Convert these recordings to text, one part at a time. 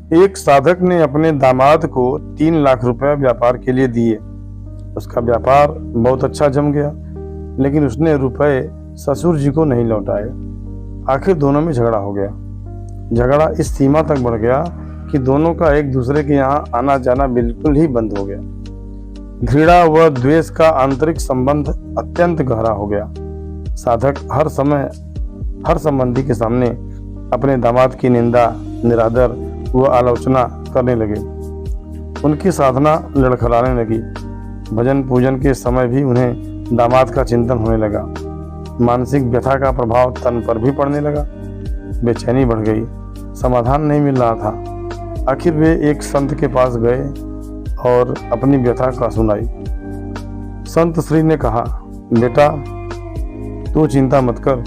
एक साधक ने अपने दामाद को 3 लाख रुपए व्यापार के लिए दिए। उसका व्यापार बहुत अच्छा जम गया, लेकिन उसने रुपए ससुर जी को नहीं लौटाए। आखिर दोनों में झगड़ा हो गया। झगड़ा इस सीमा तक बढ़ गया कि दोनों का एक दूसरे के यहाँ आना जाना बिल्कुल ही बंद हो गया। घृणा व द्वेष का आंतरिक संबंध अत्यंत गहरा हो गया। साधक हर समय हर संबंधी के सामने अपने दामाद की निंदा, निरादर व आलोचना करने लगे। उनकी साधना लड़खड़ाने लगी। भजन पूजन के समय भी उन्हें दामाद का चिंतन होने लगा। मानसिक व्यथा का प्रभाव तन पर भी पड़ने लगा। बेचैनी बढ़ गई, समाधान नहीं मिल रहा था। आखिर वे एक संत के पास गए और अपनी व्यथा का सुनाई। संत श्री ने कहा, बेटा तू चिंता मत कर,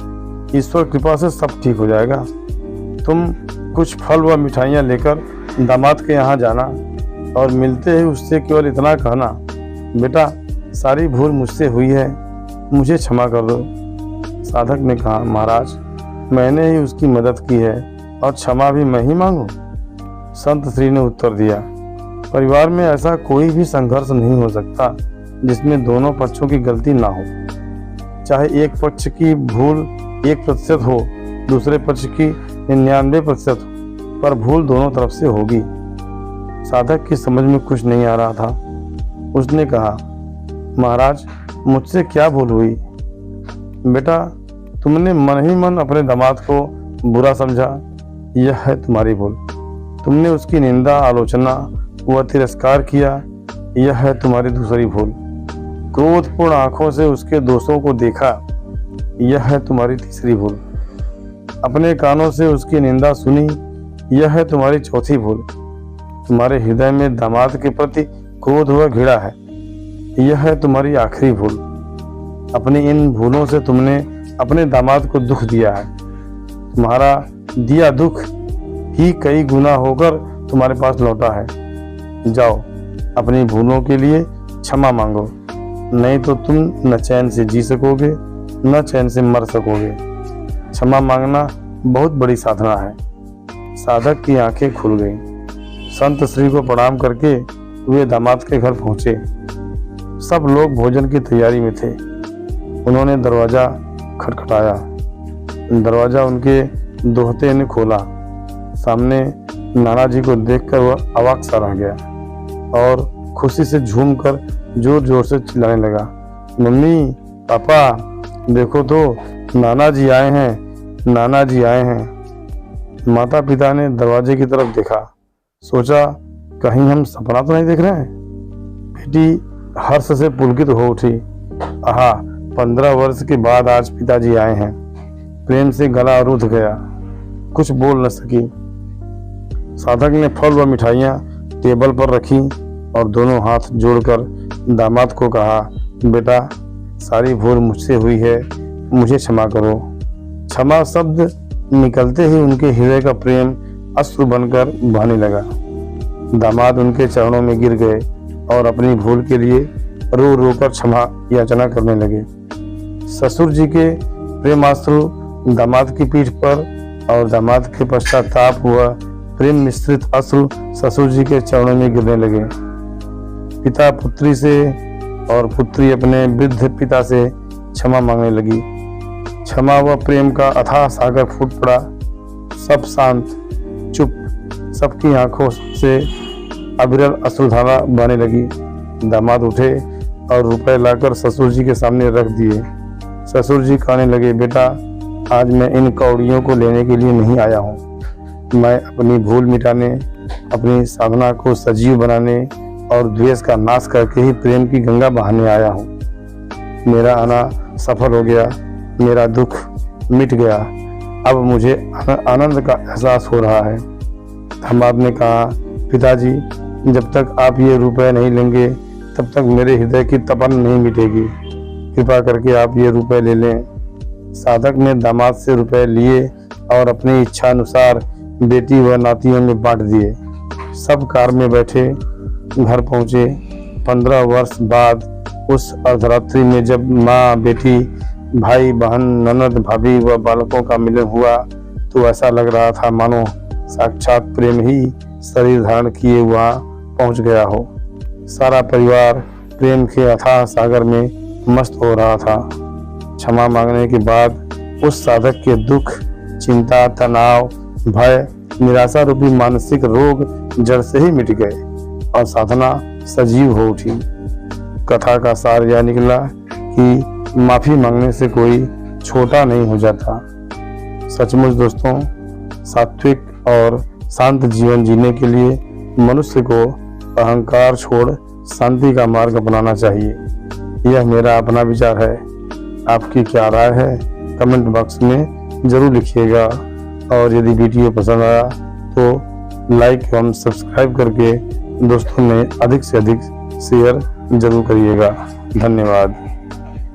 ईश्वर कृपा से सब ठीक हो जाएगा। तुम कुछ फल व मिठाइयाँ लेकर दामाद के यहाँ जाना और मिलते ही उससे केवल इतना कहना, बेटा सारी भूल मुझसे हुई है, मुझे क्षमा कर दो। साधक ने कहा, महाराज मैंने ही उसकी मदद की है और क्षमा भी मैं ही मांगू। संत श्री ने उत्तर दिया, परिवार में ऐसा कोई भी संघर्ष नहीं हो सकता जिसमें दोनों पक्षों की गलती ना हो। चाहे एक पक्ष की भूल 1% हो, दूसरे पक्ष की 99% हो, पर भूल दोनों तरफ से होगी। साधक की समझ में कुछ नहीं आ रहा था। उसने कहा, महाराज मुझसे क्या भूल हुई? बेटा तुमने मन ही मन अपने दामाद को बुरा समझा, यह है तुम्हारी भूल। तुमने उसकी निंदा, आलोचना व तिरस्कार किया, यह है तुम्हारी दूसरी भूल। क्रोधपूर्ण आंखों से उसके दोषों को देखा, यह है तुम्हारी तीसरी भूल। अपने कानों से उसकी निंदा सुनी, यह है तुम्हारी चौथी भूल। तुम्हारे हृदय में दामाद के प्रति क्रोध व घृणा है, यह है तुम्हारी आखिरी भूल। अपनी इन भूलों से तुमने अपने दामाद को दुख दिया है। तुम्हारा दिया दुख ही कई गुना होकर तुम्हारे पास लौटा है। जाओ अपनी भूलों के लिए क्षमा मांगो, नहीं तो तुम न चैन से जी सकोगे न चैन से मर सकोगे। क्षमा मांगना बहुत बड़ी साधना है। साधक की आंखें खुल गईं। संत श्री को प्रणाम करके वे दामाद के घर पहुंचे। सब लोग भोजन की तैयारी में थे। उन्होंने दरवाजा खटखटाया। दरवाजा उनके दोहते ने खोला। सामने नाना जी को देखकर वह अवाक सा रह गया और खुशी से झूमकर जोर जोर से चिल्लाने लगा, मम्मी, पापा देखो तो नाना जी आए हैं, नाना जी आए हैं। माता पिता ने दरवाजे की तरफ देखा। सोचा कहीं हम सपना तो नहीं देख रहे हैं। बेटी हर्ष से पुलकित हो उठी। आहा, 15 वर्ष के बाद आज पिताजी आए हैं। प्रेम से गला रुध गया, कुछ बोल न सकी। साधक ने फल व मिठाइयाँ टेबल पर रखी और दोनों हाथ जोड़कर दामाद को कहा, बेटा सारी भूल मुझसे हुई है, मुझे क्षमा करो। क्षमा शब्द निकलते ही उनके हृदय का प्रेम अश्रु बनकर बहने लगा। दामाद उनके चरणों में गिर गए और अपनी भूल के लिए रो रो कर क्षमा याचना करने लगे। ससुर जी के प्रेमाश्रु दामाद की पीठ पर और दामाद के पश्चाताप हुआ प्रेम मिश्रित अश्रु ससुर जी के चरणों में गिरने लगे। पिता पुत्री से और पुत्री अपने वृद्ध पिता से क्षमा मांगने लगी। क्षमा व प्रेम का अथाह सागर फूट पड़ा। सब शांत, चुप। सबकी आंखों से अविरल अश्रुधारा बहने लगी। दामाद उठे और रुपए लाकर ससुर जी के सामने रख दिए। ससुर जी कहने लगे, बेटा आज मैं इन कौड़ियों को लेने के लिए नहीं आया हूँ। मैं अपनी भूल मिटाने, अपनी साधना को सजीव बनाने और द्वेष का नाश करके ही प्रेम की गंगा बहाने आया हूँ। मेरा आना सफल हो गया, मेरा दुख मिट गया। अब मुझे आनंद का एहसास हो रहा है। दामाद ने कहा, पिताजी जब तक आप ये रुपए नहीं लेंगे तब तक मेरे हृदय की तपन नहीं मिटेगी। कृपा करके आप ये रुपए ले लें। साधक ने दामाद से रुपए लिए और अपनी इच्छा अनुसार बेटी व नातियों में बांट दिए। सब कार में बैठे घर पहुंचे। 15 वर्ष बाद उस अर्धरात्रि में जब माँ, बेटी, भाई, बहन, ननद, भाभी व बालकों का मिलन हुआ तो ऐसा लग रहा था मानो साक्षात प्रेम ही शरीर धारण किए वहां पहुंच गया हो। सारा परिवार प्रेम के अथाह सागर में मस्त हो रहा था। क्षमा मांगने के बाद उस साधक के दुख, चिंता, तनाव, भय, निराशा रूपी मानसिक रोग जड़ से ही मिट गए और साधना सजीव हो उठी। कथा का सार यह निकला कि माफी मांगने से कोई छोटा नहीं हो जाता। सचमुच दोस्तों, सात्विक और शांत जीवन जीने के लिए मनुष्य को अहंकार छोड़ शांति का मार्ग अपनाना चाहिए। यह मेरा अपना विचार है। आपकी क्या राय है कमेंट बॉक्स में जरूर लिखिएगा और यदि वीडियो पसंद आया तो लाइक एवं सब्सक्राइब करके दोस्तों में अधिक से अधिक शेयर जरूर करिएगा। धन्यवाद।